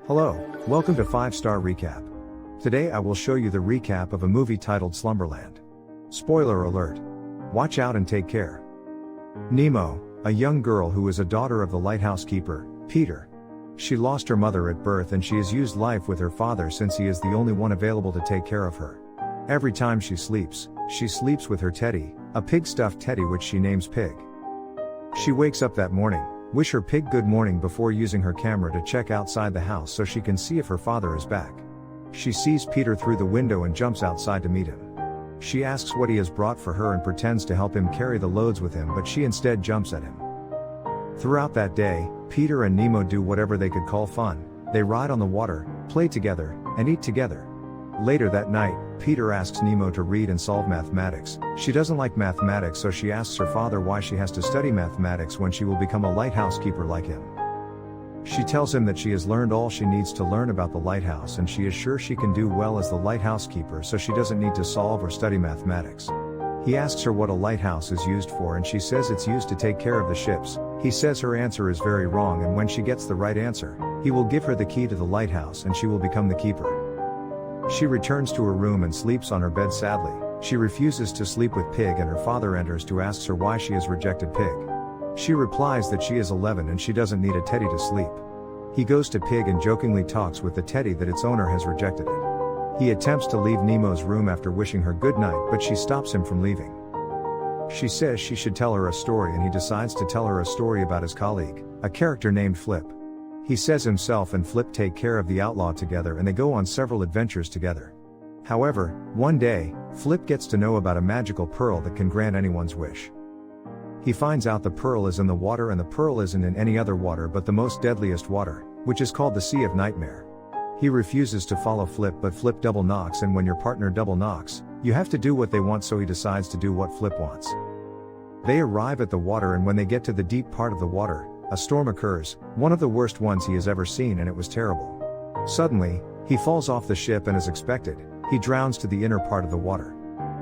Hello, welcome to 5-Star Recap. Today I will show you the recap of a movie titled Slumberland. Spoiler alert. Watch out and take care. Nemo, a young girl who is a daughter of the lighthouse keeper, Peter. She lost her mother at birth and she has used life with her father since he is the only one available to take care of her. Every time she sleeps with her teddy, a pig-stuffed teddy which she names Pig. She wakes up that morning, wish her pig good morning before using her camera to check outside the house so she can see if her father is back. She sees Peter through the window and jumps outside to meet him. She asks what he has brought for her and pretends to help him carry the loads with him, but she instead jumps at him. Throughout that day, Peter and Nemo do whatever they could call fun. They ride on the water, play together, and eat together. Later that night, Peter asks Nemo to read and solve mathematics. She doesn't like mathematics, so she asks her father why she has to study mathematics when she will become a lighthouse keeper like him. She tells him that she has learned all she needs to learn about the lighthouse and she is sure she can do well as the lighthouse keeper, so she doesn't need to solve or study mathematics. He asks her what a lighthouse is used for and she says it's used to take care of the ships. He says her answer is very wrong, and when she gets the right answer, he will give her the key to the lighthouse and she will become the keeper. She returns to her room and sleeps on her bed sadly. She refuses to sleep with Pig and her father enters to ask her why she has rejected Pig. She replies that she is 11 and she doesn't need a teddy to sleep. He goes to Pig and jokingly talks with the teddy that its owner has rejected it. He attempts to leave Nemo's room after wishing her good night, but she stops him from leaving. She says she should tell her a story and he decides to tell her a story about his colleague, a character named Flip. He says himself and Flip take care of the outlaw together and they go on several adventures together. However, one day, Flip gets to know about a magical pearl that can grant anyone's wish. He finds out the pearl is in the water and the pearl isn't in any other water but the most deadliest water, which is called the Sea of Nightmare. He refuses to follow Flip, but Flip double knocks, and when your partner double knocks, you have to do what they want, so he decides to do what Flip wants. They arrive at the water and when they get to the deep part of the water, a storm occurs, one of the worst ones he has ever seen, and it was terrible. Suddenly, he falls off the ship and as expected, he drowns to the inner part of the water.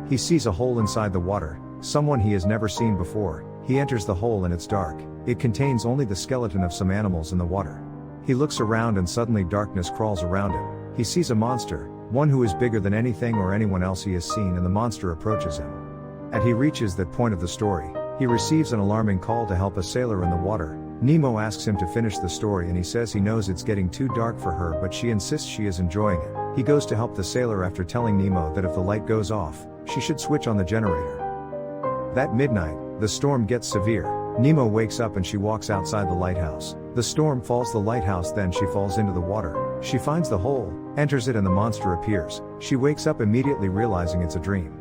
He sees a hole inside the water, someone he has never seen before. He enters the hole and it's dark. It contains only the skeleton of some animals in the water. He looks around and suddenly darkness crawls around him. He sees a monster, one who is bigger than anything or anyone else he has seen, and the monster approaches him. As he reaches that point of the story, he receives an alarming call to help a sailor in the water. Nemo asks him to finish the story and he says he knows it's getting too dark for her, but she insists she is enjoying it. He goes to help the sailor after telling Nemo that if the light goes off, she should switch on the generator. That midnight, the storm gets severe. Nemo wakes up and she walks outside the lighthouse. The storm falls the lighthouse, then she falls into the water. She finds the hole, enters it, and the monster appears. She wakes up immediately realizing it's a dream.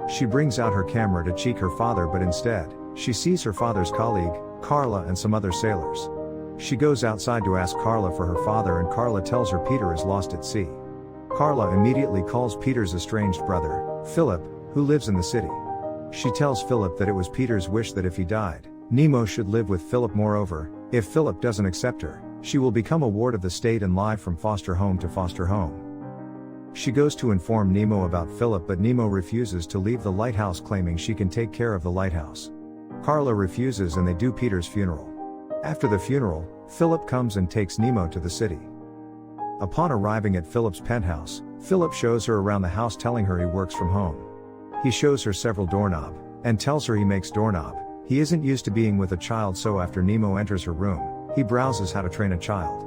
She brings out her camera to cheek her father, but instead, she sees her father's colleague, Carla, and some other sailors. She goes outside to ask Carla for her father and Carla tells her Peter is lost at sea. Carla immediately calls Peter's estranged brother, Phillip, who lives in the city. She tells Phillip that it was Peter's wish that if he died, Nemo should live with Phillip. Moreover, if Phillip doesn't accept her, she will become a ward of the state and live from foster home to foster home. She goes to inform Nemo about Phillip, but Nemo refuses to leave the lighthouse, claiming she can take care of the lighthouse. Carla refuses and they do Peter's funeral. After the funeral, Phillip comes and takes Nemo to the city. Upon arriving at Phillip's penthouse, Phillip shows her around the house, telling her he works from home. He shows her several doorknob, and tells her he makes doorknob. He isn't used to being with a child, so after Nemo enters her room, he browses how to train a child.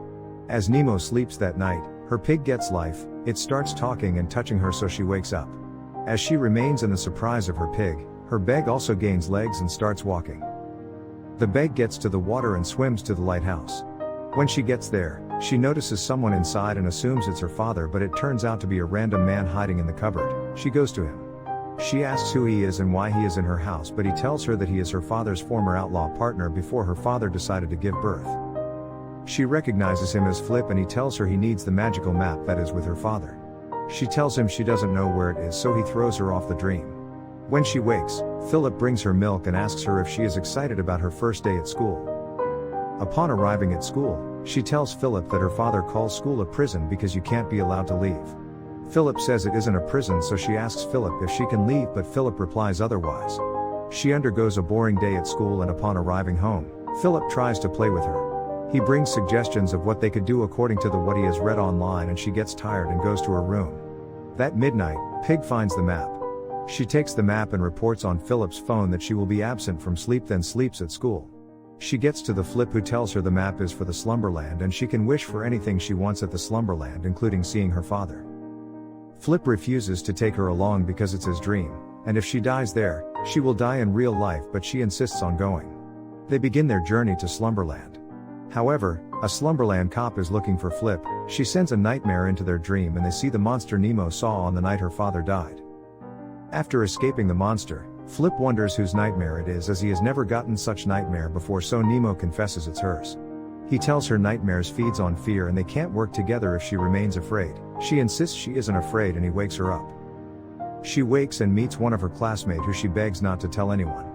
As Nemo sleeps that night, her pig gets life. It starts talking and touching her, so she wakes up. As she remains in the surprise of her pig, her beg also gains legs and starts walking. The beg gets to the water and swims to the lighthouse. When she gets there, she notices someone inside and assumes it's her father, but it turns out to be a random man hiding in the cupboard. She goes to him. She asks who he is and why he is in her house, but he tells her that he is her father's former outlaw partner before her father decided to give birth. She recognizes him as Flip and he tells her he needs the magical map that is with her father. She tells him she doesn't know where it is, so he throws her off the dream. When she wakes, Phillip brings her milk and asks her if she is excited about her first day at school. Upon arriving at school, she tells Phillip that her father calls school a prison because you can't be allowed to leave. Phillip says it isn't a prison, so she asks Phillip if she can leave, but Phillip replies otherwise. She undergoes a boring day at school and upon arriving home, Phillip tries to play with her. He brings suggestions of what they could do according to what he has read online, and she gets tired and goes to her room. That midnight, Pig finds the map. She takes the map and reports on Philip's phone that she will be absent from sleep, then sleeps at school. She gets to the Flip, who tells her the map is for the Slumberland and she can wish for anything she wants at the Slumberland, including seeing her father. Flip refuses to take her along because it's his dream, and if she dies there, she will die in real life, but she insists on going. They begin their journey to Slumberland. However, a Slumberland cop is looking for Flip. She sends a nightmare into their dream and they see the monster Nemo saw on the night her father died. After escaping the monster, Flip wonders whose nightmare it is, as he has never gotten such nightmare before, so Nemo confesses it's hers. He tells her nightmares feeds on fear and they can't work together if she remains afraid. She insists she isn't afraid and he wakes her up. She wakes and meets one of her classmates who she begs not to tell anyone.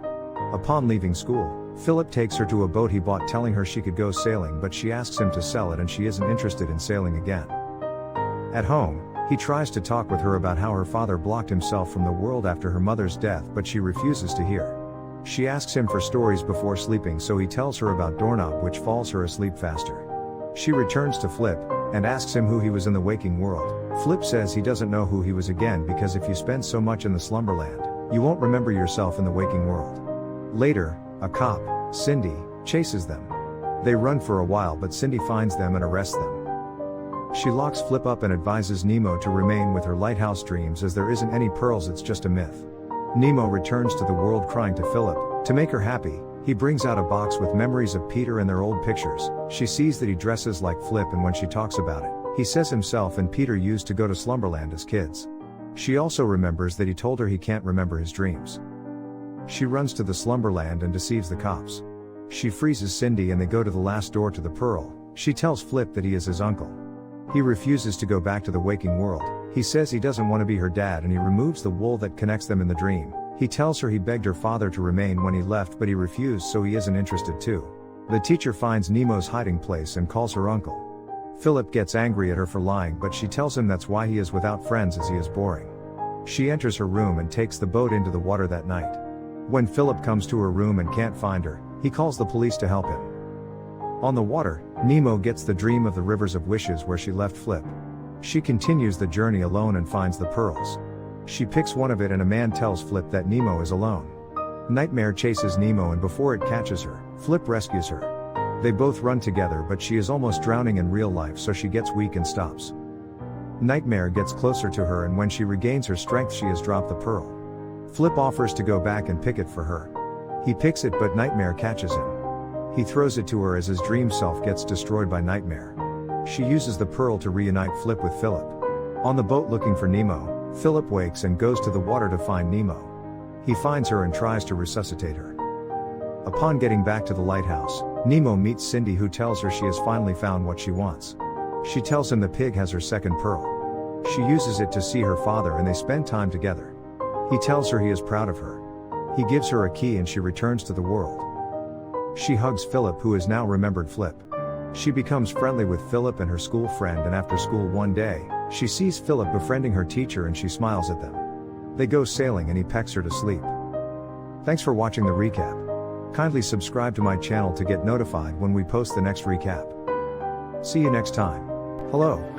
Upon leaving school, Phillip takes her to a boat he bought, telling her she could go sailing, but she asks him to sell it and she isn't interested in sailing again. At home, he tries to talk with her about how her father blocked himself from the world after her mother's death, but she refuses to hear. She asks him for stories before sleeping, so he tells her about Doorknob, which falls her asleep faster. She returns to Flip and asks him who he was in the waking world. Flip says he doesn't know who he was again, because if you spend so much in the Slumberland, you won't remember yourself in the waking world. Later, a cop, Cindy, chases them. They run for a while, but Cindy finds them and arrests them. She locks Flip up and advises Nemo to remain with her lighthouse dreams, as there isn't any pearls, it's just a myth. Nemo returns to the world crying to Phillip. To make her happy, he brings out a box with memories of Peter and their old pictures. She sees that he dresses like Flip, and when she talks about it, he says himself and Peter used to go to Slumberland as kids. She also remembers that he told her he can't remember his dreams. She runs to the Slumberland and deceives the cops. She freezes Cindy and they go to the last door to the Pearl. She tells Flip that he is his uncle. He refuses to go back to the waking world. He says he doesn't want to be her dad, and he removes the wool that connects them in the dream. He tells her he begged her father to remain when he left, but he refused, so he isn't interested too. The teacher finds Nemo's hiding place and calls her uncle. Phillip gets angry at her for lying, but she tells him that's why he is without friends, as he is boring. She enters her room and takes the boat into the water that night. When Phillip comes to her room and can't find her, he calls the police to help him. On the water, Nemo gets the dream of the Rivers of Wishes where she left Flip. She continues the journey alone and finds the pearls. She picks one of it and a man tells Flip that Nemo is alone. Nightmare chases Nemo, and before it catches her, Flip rescues her. They both run together, but she is almost drowning in real life, so she gets weak and stops. Nightmare gets closer to her, and when she regains her strength, she has dropped the pearl. Flip offers to go back and pick it for her. He picks it, but Nightmare catches him. He throws it to her as his dream self gets destroyed by Nightmare. She uses the pearl to reunite Flip with Phillip. On the boat looking for Nemo, Phillip wakes and goes to the water to find Nemo. He finds her and tries to resuscitate her. Upon getting back to the lighthouse, Nemo meets Cindy, who tells her she has finally found what she wants. She tells him the pig has her second pearl. She uses it to see her father and they spend time together. He tells her he is proud of her. He gives her a key and she returns to the world. She hugs Phillip, who has now remembered Flip. She becomes friendly with Phillip and her school friend, and after school one day, she sees Phillip befriending her teacher and she smiles at them. They go sailing and he pecks her to sleep. Thanks for watching the recap. Kindly subscribe to my channel to get notified when we post the next recap. See you next time. Hello.